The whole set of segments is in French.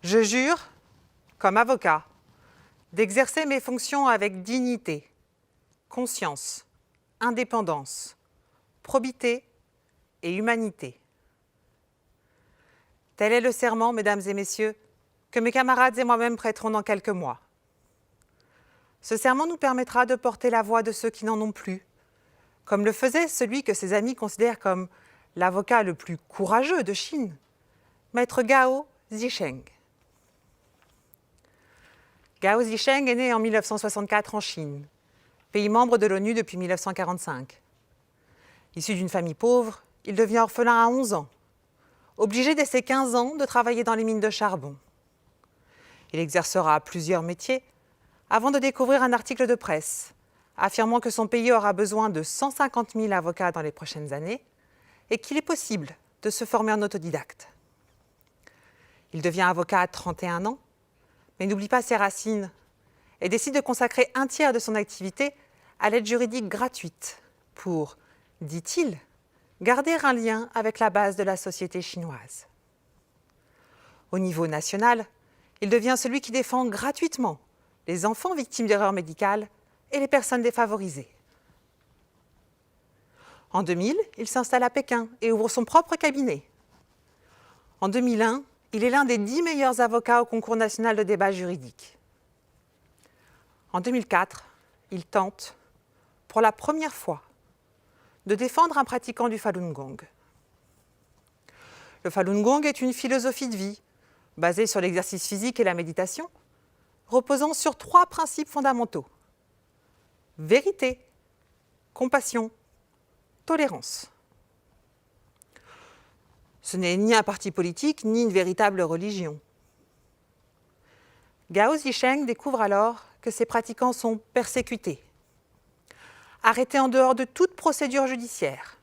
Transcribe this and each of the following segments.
Je jure, comme avocat, d'exercer mes fonctions avec dignité, conscience, indépendance, probité et humanité. Tel est le serment, mesdames et messieurs, que mes camarades et moi-même prêterons dans quelques mois. Ce serment nous permettra de porter la voix de ceux qui n'en ont plus, comme le faisait celui que ses amis considèrent comme l'avocat le plus courageux de Chine, maître Gao Zhisheng. Gao Zhisheng est né en 1964 en Chine, pays membre de l'ONU depuis 1945. Issu d'une famille pauvre, il devient orphelin à 11 ans, obligé dès ses 15 ans de travailler dans les mines de charbon. Il exercera plusieurs métiers avant de découvrir un article de presse affirmant que son pays aura besoin de 150 000 avocats dans les prochaines années et qu'il est possible de se former en autodidacte. Il devient avocat à 31 ans, mais n'oublie pas ses racines et décide de consacrer un tiers de son activité à l'aide juridique gratuite pour, dit-il, garder un lien avec la base de la société chinoise. Au niveau national, il devient celui qui défend gratuitement les enfants victimes d'erreurs médicales et les personnes défavorisées. En 2000, il s'installe à Pékin et ouvre son propre cabinet. En 2001, il est l'un des 10 meilleurs avocats au concours national de débat juridique. En 2004, il tente, pour la première fois, de défendre un pratiquant du Falun Gong. Le Falun Gong est une philosophie de vie basée sur l'exercice physique et la méditation, reposant sur 3 principes fondamentaux: vérité, compassion, tolérance. Ce n'est ni un parti politique, ni une véritable religion. Gao Zhisheng découvre alors que ses pratiquants sont persécutés, arrêtés en dehors de toute procédure judiciaire,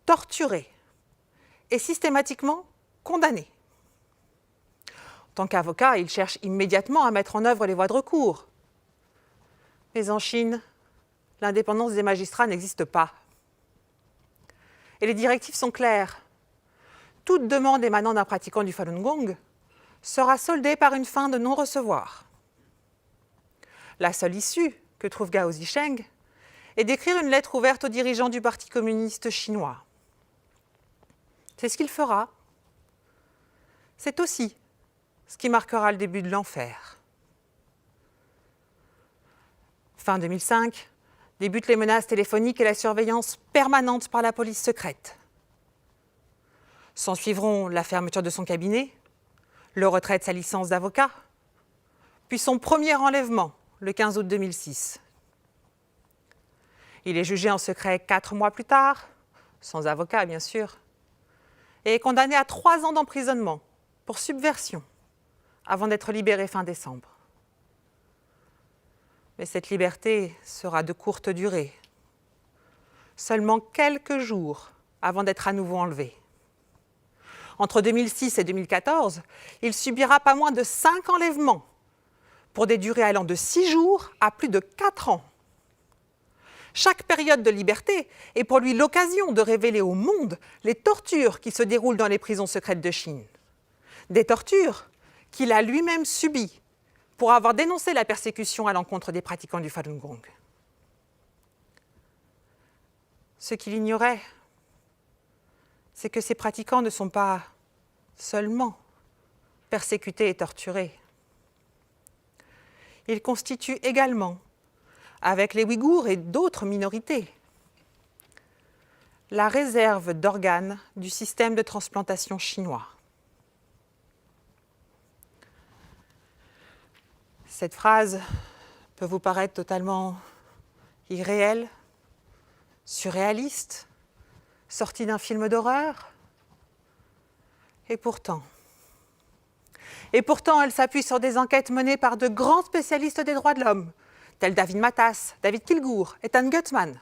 torturés et systématiquement condamnés. En tant qu'avocat, il cherche immédiatement à mettre en œuvre les voies de recours. Mais en Chine, l'indépendance des magistrats n'existe pas. Et les directives sont claires. Toute demande émanant d'un pratiquant du Falun Gong sera soldée par une fin de non-recevoir. La seule issue que trouve Gao Zhisheng est d'écrire une lettre ouverte aux dirigeants du Parti communiste chinois. C'est ce qu'il fera. C'est aussi ce qui marquera le début de l'enfer. Fin 2005, débutent les menaces téléphoniques et la surveillance permanente par la police secrète. S'en suivront la fermeture de son cabinet, le retrait de sa licence d'avocat, puis son premier enlèvement, le 15 août 2006. Il est jugé en secret 4 mois plus tard, sans avocat bien sûr, et est condamné à 3 ans d'emprisonnement pour subversion, avant d'être libéré fin décembre. Mais cette liberté sera de courte durée, seulement quelques jours avant d'être à nouveau enlevé. Entre 2006 et 2014, il subira pas moins de 5 enlèvements, pour des durées allant de 6 jours à plus de 4 ans. Chaque période de liberté est pour lui l'occasion de révéler au monde les tortures qui se déroulent dans les prisons secrètes de Chine. Des tortures qu'il a lui-même subies pour avoir dénoncé la persécution à l'encontre des pratiquants du Falun Gong. Ce qu'il ignorait, c'est que ces pratiquants ne sont pas seulement persécutés et torturés. Ils constituent également, avec les Ouïghours et d'autres minorités, la réserve d'organes du système de transplantation chinois. Cette phrase peut vous paraître totalement irréelle, surréaliste, sortie d'un film d'horreur. Et pourtant, elle s'appuie sur des enquêtes menées par de grands spécialistes des droits de l'homme, tels David Matas, David Kilgour, Ethan Gutmann.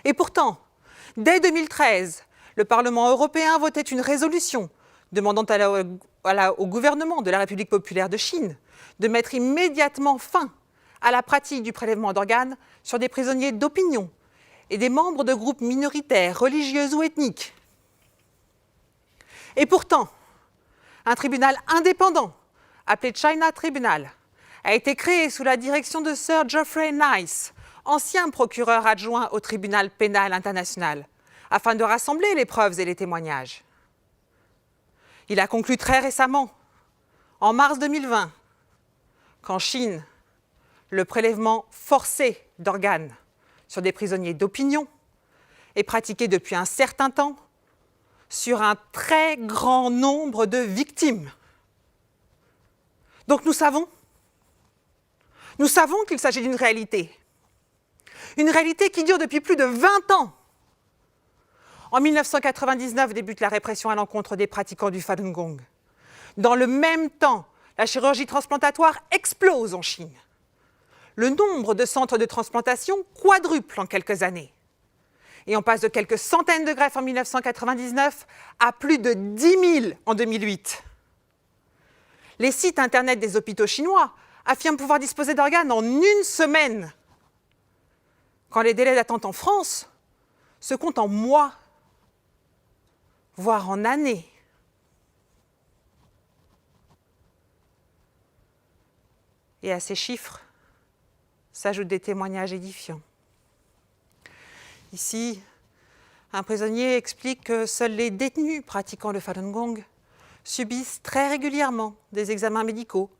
Et pourtant, dès 2013, le Parlement européen votait une résolution demandant au gouvernement de la République populaire de Chine de mettre immédiatement fin à la pratique du prélèvement d'organes sur des prisonniers d'opinion et des membres de groupes minoritaires, religieux ou ethniques. Et pourtant, Un tribunal indépendant, appelé China Tribunal, a été créé sous la direction de Sir Geoffrey Nice, ancien procureur adjoint au tribunal pénal international, afin de rassembler les preuves et les témoignages. Il a conclu très récemment, en mars 2020, qu'en Chine, le prélèvement forcé d'organes sur des prisonniers d'opinion est pratiqué depuis un certain temps sur un très grand nombre de victimes. Donc nous savons qu'il s'agit d'une réalité. Une réalité qui dure depuis plus de 20 ans. En 1999 débute la répression à l'encontre des pratiquants du Falun Gong. Dans le même temps, la chirurgie transplantatoire explose en Chine. Le nombre de centres de transplantation quadruple en quelques années. Et on passe de quelques centaines de greffes en 1999 à plus de 10 000 en 2008. Les sites internet des hôpitaux chinois affirment pouvoir disposer d'organes en 1 semaine, quand les délais d'attente en France se comptent en mois, voire en années. Et à ces chiffres s'ajoutent des témoignages édifiants. Ici, un prisonnier explique que seuls les détenus pratiquant le Falun Gong subissent très régulièrement des examens médicaux,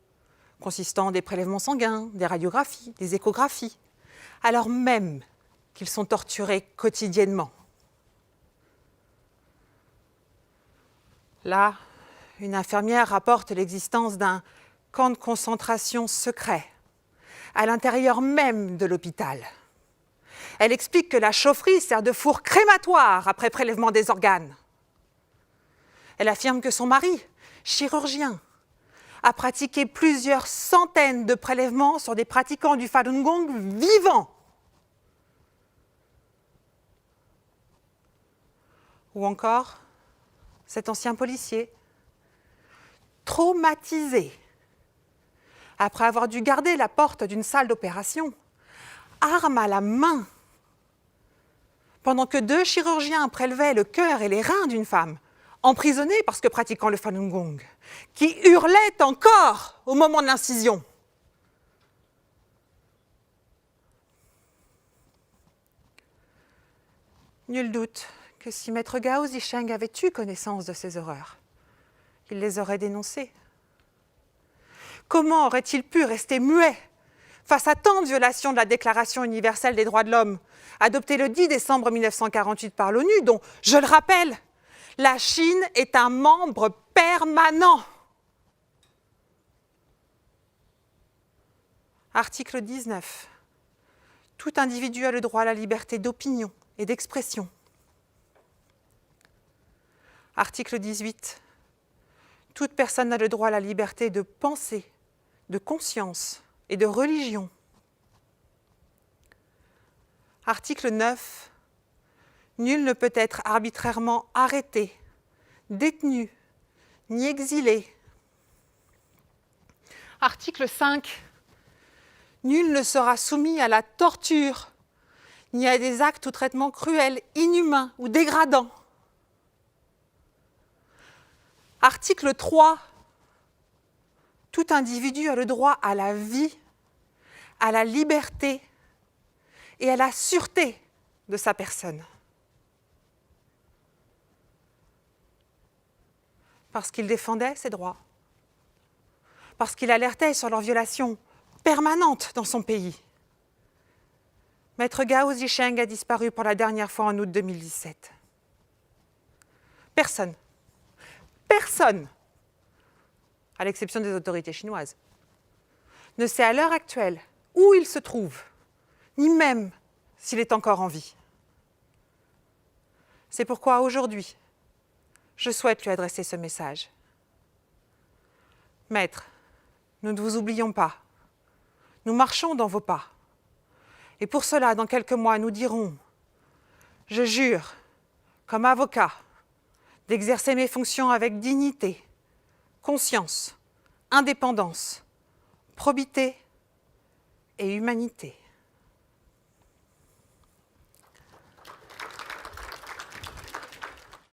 consistant en des prélèvements sanguins, des radiographies, des échographies, alors même qu'ils sont torturés quotidiennement. Là, une infirmière rapporte l'existence d'un camp de concentration secret à l'intérieur même de l'hôpital. Elle explique que la chaufferie sert de four crématoire après prélèvement des organes. Elle affirme que son mari, chirurgien, a pratiqué plusieurs centaines de prélèvements sur des pratiquants du Falun Gong vivants. Ou encore, cet ancien policier, traumatisé, après avoir dû garder la porte d'une salle d'opération, arme à la main, pendant que 2 chirurgiens prélevaient le cœur et les reins d'une femme, emprisonnée parce que pratiquant le Falun Gong, qui hurlait encore au moment de l'incision. Nul doute que si maître Gao Zisheng avait eu connaissance de ces horreurs, il les aurait dénoncées. Comment aurait-il pu rester muet face à tant de violations de la Déclaration universelle des droits de l'homme, adoptée le 10 décembre 1948 par l'ONU, dont, je le rappelle, la Chine est un membre permanent. Article 19. Tout individu a le droit à la liberté d'opinion et d'expression. Article 18. Toute personne a le droit à la liberté de pensée, de conscience et de religion. Article 9. Nul ne peut être arbitrairement arrêté, détenu, ni exilé. Article 5. Nul ne sera soumis à la torture, ni à des actes ou traitements cruels, inhumains ou dégradants. Article 3. Tout individu a le droit à la vie, à la liberté et à la sûreté de sa personne. Parce qu'il défendait ses droits, parce qu'il alertait sur leur violation permanente dans son pays. Maître Gao Zisheng a disparu pour la dernière fois en août 2017. Personne, à l'exception des autorités chinoises, ne sait à l'heure actuelle où il se trouve, ni même s'il est encore en vie. C'est pourquoi aujourd'hui, je souhaite lui adresser ce message. Maître, nous ne vous oublions pas. Nous marchons dans vos pas. Et pour cela, dans quelques mois, nous dirons « Je jure, comme avocat, d'exercer mes fonctions avec dignité, conscience, indépendance, probité et humanité. »